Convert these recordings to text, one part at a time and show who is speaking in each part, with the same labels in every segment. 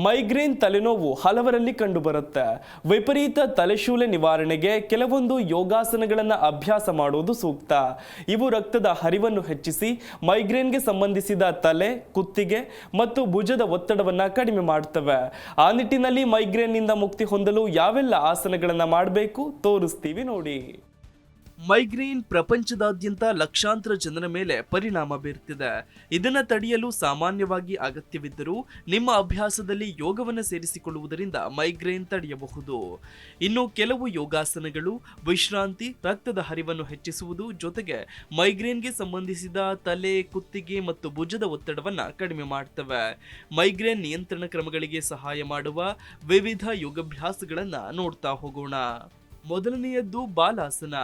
Speaker 1: Migraine ತಲೆನೋವು ಹಲವರಲ್ಲಿ ಕಂಡುಬರುತ್ತೆ. ವಿಪರೀತ ತಲೆಶೂಲೆ ನಿವಾರಣೆಗೆ ಕೆಲವೊಂದು ಯೋಗಾಸನಗಳನ್ನು ಅಭ್ಯಾಸ ಮಾಡುವುದು ಸೂಕ್ತ. ಇವು ರಕ್ತದ ಹರಿವನ್ನು ಹೆಚ್ಚಿಸಿ ಮೈಗ್ರೇನ್ಗೆ ಸಂಬಂಧಿಸಿದ ತಲೆ, ಕುತ್ತಿಗೆ ಮತ್ತು ಭುಜದ ಒತ್ತಡವನ್ನು ಕಡಿಮೆ ಮಾಡುತ್ತವೆ. ಆ ನಿಟ್ಟಿನಲ್ಲಿ ಮೈಗ್ರೇನ್ನಿಂದ ಮುಕ್ತಿ ಹೊಂದಲು ಯಾವೆಲ್ಲ ಆಸನಗಳನ್ನು ಮಾಡಬೇಕು ತೋರಿಸ್ತೀವಿ ನೋಡಿ. ಮೈಗ್ರೇನ್ ಪ್ರಪಂಚದಾದ್ಯಂತ ಲಕ್ಷಾಂತರ ಜನರ ಮೇಲೆ ಪರಿಣಾಮ ಬೀರುತ್ತಿದೆ. ಇದನ್ನು ತಡೆಯಲು ಸಾಮಾನ್ಯವಾಗಿ ಅಗತ್ಯವಿದ್ದರೂ ನಿಮ್ಮ ಅಭ್ಯಾಸದಲ್ಲಿ ಯೋಗವನ್ನು ಸೇರಿಸಿಕೊಳ್ಳುವುದರಿಂದ ಮೈಗ್ರೇನ್ ತಡೆಯಬಹುದು. ಇನ್ನು ಕೆಲವು ಯೋಗಾಸನಗಳು ವಿಶ್ರಾಂತಿ, ರಕ್ತದ ಹರಿವನ್ನು ಹೆಚ್ಚಿಸುವುದು ಜೊತೆಗೆ ಮೈಗ್ರೇನ್ಗೆ ಸಂಬಂಧಿಸಿದ ತಲೆ, ಕುತ್ತಿಗೆ ಮತ್ತು ಭುಜದ ಒತ್ತಡವನ್ನು ಕಡಿಮೆ ಮಾಡ್ತವೆ. ಮೈಗ್ರೇನ್ ನಿಯಂತ್ರಣ ಕ್ರಮಗಳಿಗೆ ಸಹಾಯ ಮಾಡುವ ವಿವಿಧ ಯೋಗಾಭ್ಯಾಸಗಳನ್ನು ನೋಡ್ತಾ ಹೋಗೋಣ. ಮೊದಲನೆಯದ್ದು ಬಾಲಾಸನ.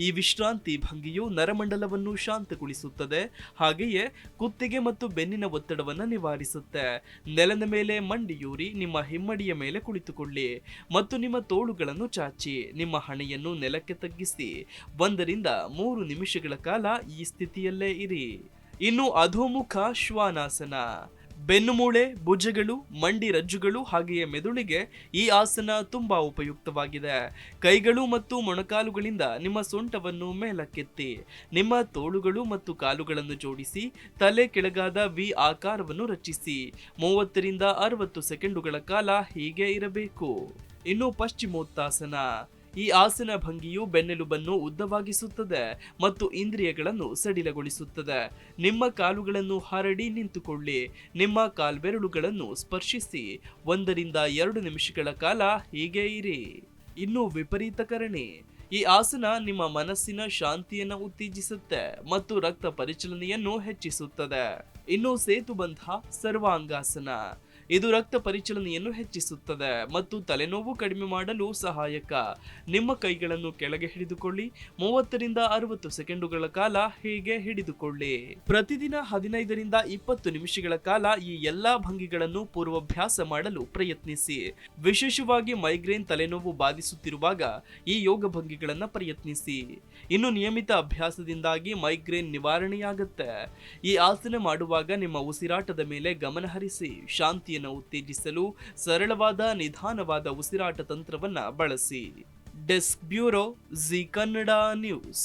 Speaker 1: ಈ ವಿಶ್ರಾಂತಿ ಭಂಗಿಯು ನರಮಂಡಲವನ್ನು ಶಾಂತಗೊಳಿಸುತ್ತದೆ, ಹಾಗೆಯೇ ಕುತ್ತಿಗೆ ಮತ್ತು ಬೆನ್ನಿನ ಒತ್ತಡವನ್ನು ನಿವಾರಿಸುತ್ತೆ. ನೆಲದ ಮೇಲೆ ಮಂಡಿಯೂರಿ ನಿಮ್ಮ ಹಿಮ್ಮಡಿಯ ಮೇಲೆ ಕುಳಿತುಕೊಳ್ಳಿ ಮತ್ತು ನಿಮ್ಮ ತೋಳುಗಳನ್ನು ಚಾಚಿ ನಿಮ್ಮ ಹಣೆಯನ್ನು ನೆಲಕ್ಕೆ ತಗ್ಗಿಸಿ 1 ರಿಂದ 3 ನಿಮಿಷಗಳ ಕಾಲ ಈ ಸ್ಥಿತಿಯಲ್ಲೇ ಇರಿ. ಇನ್ನು ಅಧೋಮುಖ ಶ್ವಾನಾಸನ. ಬೆನ್ನುಮೂಳೆ, ಭುಜಗಳು, ಮಂಡಿ ರಜ್ಜುಗಳು ಹಾಗೆಯೇ ಮೆದುಳಿಗೆ ಈ ಆಸನ ತುಂಬಾ ಉಪಯುಕ್ತವಾಗಿದೆ. ಕೈಗಳು ಮತ್ತು ಮೊಣಕಾಲುಗಳಿಂದ ನಿಮ್ಮ ಸೊಂಟವನ್ನು ಮೇಲಕ್ಕೆತ್ತಿ ನಿಮ್ಮ ತೋಳುಗಳು ಮತ್ತು ಕಾಲುಗಳನ್ನು ಜೋಡಿಸಿ ತಲೆ ಕೆಳಗಾದ ವಿ ಆಕಾರವನ್ನು ರಚಿಸಿ 30 ರಿಂದ 60 ಸೆಕೆಂಡುಗಳ ಕಾಲ ಹೀಗೆ ಇರಬೇಕು. ಇನ್ನು ಪಶ್ಚಿಮೋತ್ತಾಸನ. ಈ ಆಸನ ಭಂಗಿಯು ಬೆನ್ನೆಲುಬನ್ನು ಉದ್ದವಾಗಿಸುತ್ತದೆ ಮತ್ತು ಇಂದ್ರಿಯಗಳನ್ನು ಸಡಿಲಗೊಳಿಸುತ್ತದೆ. ನಿಮ್ಮ ಕಾಲುಗಳನ್ನು ಹರಡಿ ನಿಂತುಕೊಳ್ಳಿ. ನಿಮ್ಮ ಕಾಲ್ಬೆರಳುಗಳನ್ನು ಸ್ಪರ್ಶಿಸಿ 1 ರಿಂದ 2 ನಿಮಿಷಗಳ ಕಾಲ ಹೀಗೆ ಇರಿ. ಇನ್ನು ವಿಪರೀತಕರಣಿ. ಈ ಆಸನ ನಿಮ್ಮ ಮನಸ್ಸಿನ ಶಾಂತಿಯನ್ನು ಉತ್ತೇಜಿಸುತ್ತೆ ಮತ್ತು ರಕ್ತ ಪರಿಚಲನೆಯನ್ನು ಹೆಚ್ಚಿಸುತ್ತದೆ. ಇನ್ನು ಸೇತುಬಂಧ ಸರ್ವಾಂಗಾಸನ. ಇದು ರಕ್ತ ಪರಿಚಲನೆಯನ್ನು ಹೆಚ್ಚಿಸುತ್ತದೆ ಮತ್ತು ತಲೆನೋವು ಕಡಿಮೆ ಮಾಡಲು ಸಹಾಯಕ. ನಿಮ್ಮ ಕೈಗಳನ್ನು ಕೆಳಗೆ ಹಿಡಿದುಕೊಳ್ಳಿ 30 ರಿಂದ 60 ಸೆಕೆಂಡುಗಳ ಕಾಲ ಹೀಗೆ ಹಿಡಿದುಕೊಳ್ಳಿ. ಪ್ರತಿದಿನ 15 ರಿಂದ 20 ನಿಮಿಷಗಳ ಕಾಲ ಈ ಎಲ್ಲಾ ಭಂಗಿಗಳನ್ನು ಪೂರ್ವಾಭ್ಯಾಸ ಮಾಡಲು ಪ್ರಯತ್ನಿಸಿ. ವಿಶೇಷವಾಗಿ ಮೈಗ್ರೇನ್ ತಲೆನೋವು ಬಾಧಿಸುತ್ತಿರುವಾಗ ಈ ಯೋಗ ಭಂಗಿಗಳನ್ನು ಪ್ರಯತ್ನಿಸಿ. ಇನ್ನು ನಿಯಮಿತ ಅಭ್ಯಾಸದಿಂದಾಗಿ ಮೈಗ್ರೇನ್ ನಿವಾರಣೆಯಾಗುತ್ತೆ. ಈ ಆಸನ ಮಾಡುವಾಗ ನಿಮ್ಮ ಉಸಿರಾಟದ ಮೇಲೆ ಗಮನ ಹರಿಸಿ. ಶಾಂತಿಯನ್ನು ಉತ್ತೇಜಿಸಲು ಸರಳವಾದ ನಿಧಾನವಾದ ಉಸಿರಾಟ ತಂತ್ರವನ್ನ ಬಳಸಿ. Desk bureau, G Kannada news.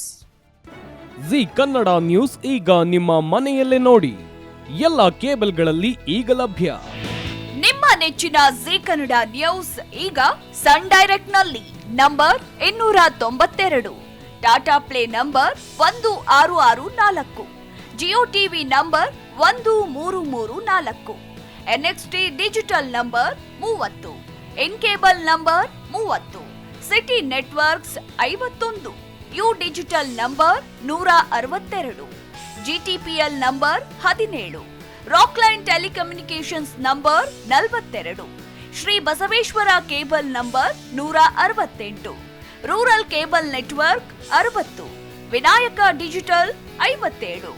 Speaker 2: G Kannada news ಈಗ ನಿಮ್ಮ ಮನೆಯಲ್ಲೇ ನೋಡಿ. ಎಲ್ಲ ಕೇಬಲ್ಗಳಲ್ಲಿ ಈಗ ಲಭ್ಯ.
Speaker 3: ನಿಮ್ಮ ನೆಚ್ಚಿನ ಜಿ ಕನ್ನಡ ನ್ಯೂಸ್ ಈಗ ಸನ್ ಡೈರೆಕ್ಟ್ ನಲ್ಲಿ number 292, Tata play number 1664, Jio TV number 1334, NXT digital number 30, in cable number 30, city networks 51, U digital number 162, GTPL number 17, Rockline telecommunications number 42, Shri Basaveshwara cable number 168, rural cable network 60, Vinayaka digital 57,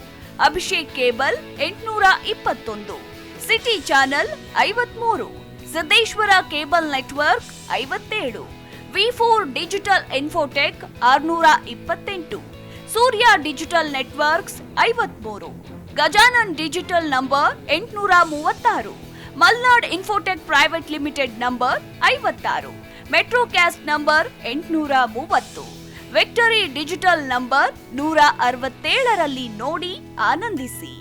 Speaker 3: Abhishek cable 821, city channel 53, Siddeshwara cable network 57, V4 digital Infotech 628, Surya digital networks 53, Gajanan digital number 836, Malnad infotech private limited number 56, Metrocast number 830, victory digital number 167ರಲ್ಲಿ ನೋಡಿ ಆನಂದಿಸಿ.